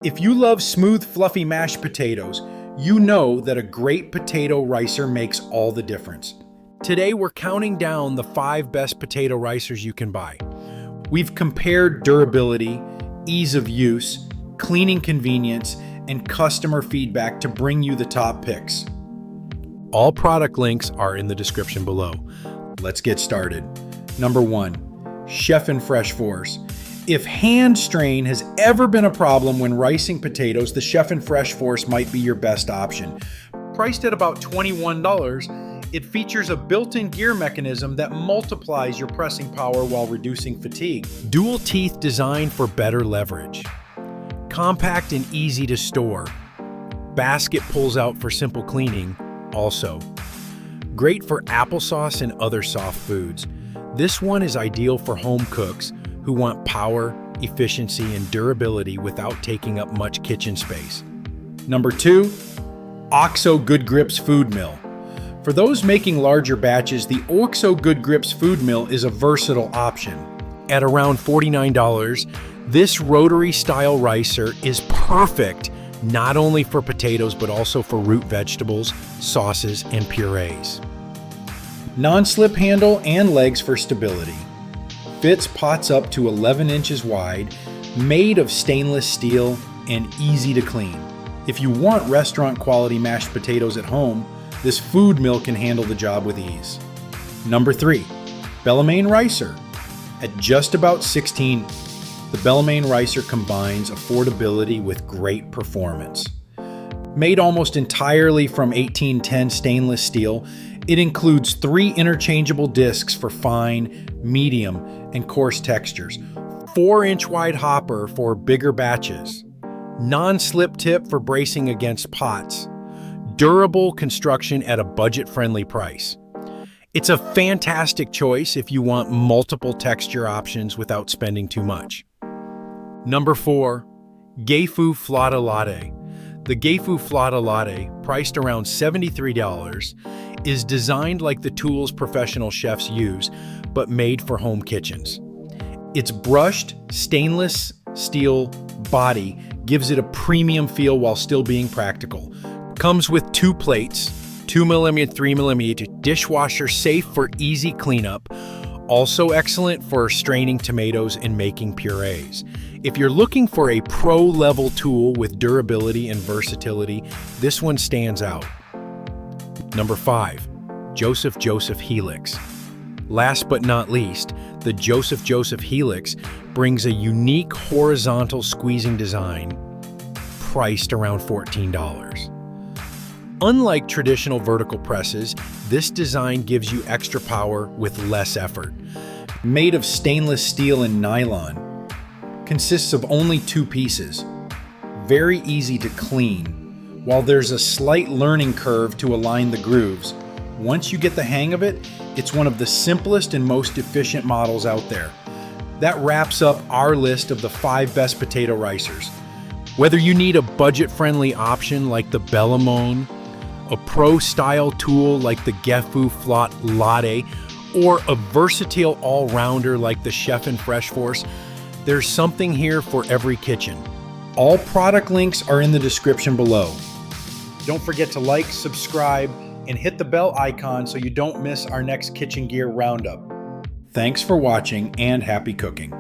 If you love smooth, fluffy mashed potatoes, you know that a great potato ricer makes all the difference. Today, we're counting down the 5 best potato ricers you can buy. We've compared durability, ease of use, cleaning convenience, and customer feedback to bring you the top picks. All product links are in the description below. Let's get started. Number 1, Chef and FreshForce. If hand strain has ever been a problem when ricing potatoes, the Chef and FreshForce might be your best option. Priced at about $21, it features a built-in gear mechanism that multiplies your pressing power while reducing fatigue. Dual teeth designed for better leverage. Compact and easy to store. Basket pulls out for simple cleaning, also. Great for applesauce and other soft foods. This one is ideal for home cooks who want power, efficiency, and durability without taking up much kitchen space. Number 2, OXO Good Grips Food Mill. For those making larger batches, the OXO Good Grips Food Mill is a versatile option. At around $49, this rotary-style ricer is perfect not only for potatoes but also for root vegetables, sauces, and purees. Non-slip handle and legs for stability. Fits pots up to 11 inches wide, made of stainless steel, and easy to clean. If you want restaurant-quality mashed potatoes at home, this food mill can handle the job with ease. Number 3, Bellarmine Ricer. At just about $16, the Bellarmine Ricer combines affordability with great performance. Made almost entirely from 1810 stainless steel, it includes 3 interchangeable discs for fine, medium, and coarse textures, 4-inch wide hopper for bigger batches, non-slip tip for bracing against pots, durable construction at a budget-friendly price. It's a fantastic choice if you want multiple texture options without spending too much. Number 4, Geifu Flotta Latte. The Geifu Flotta Latte, priced around $73, is designed like the tools professional chefs use, but made for home kitchens. Its brushed stainless steel body gives it a premium feel while still being practical. Comes with 2 plates, 2mm, 3mm, dishwasher safe for easy cleanup. Also excellent for straining tomatoes and making purees. If you're looking for a pro-level tool with durability and versatility, this one stands out. Number 5, Joseph Helix. Last but not least, the Joseph Helix brings a unique horizontal squeezing design priced around $14. Unlike traditional vertical presses, this design gives you extra power with less effort. Made of stainless steel and nylon, consists of only 2 pieces. Very easy to clean. While there's a slight learning curve to align the grooves, once you get the hang of it, it's one of the simplest and most efficient models out there. That wraps up our list of the 5 best potato ricers. Whether you need a budget-friendly option like the Bellarmine, a pro-style tool like the Geifu Flotta Latte, or a versatile all-rounder like the Chef and FreshForce, there's something here for every kitchen. All product links are in the description below. Don't forget to like, subscribe, and hit the bell icon so you don't miss our next kitchen gear roundup. Thanks for watching and happy cooking.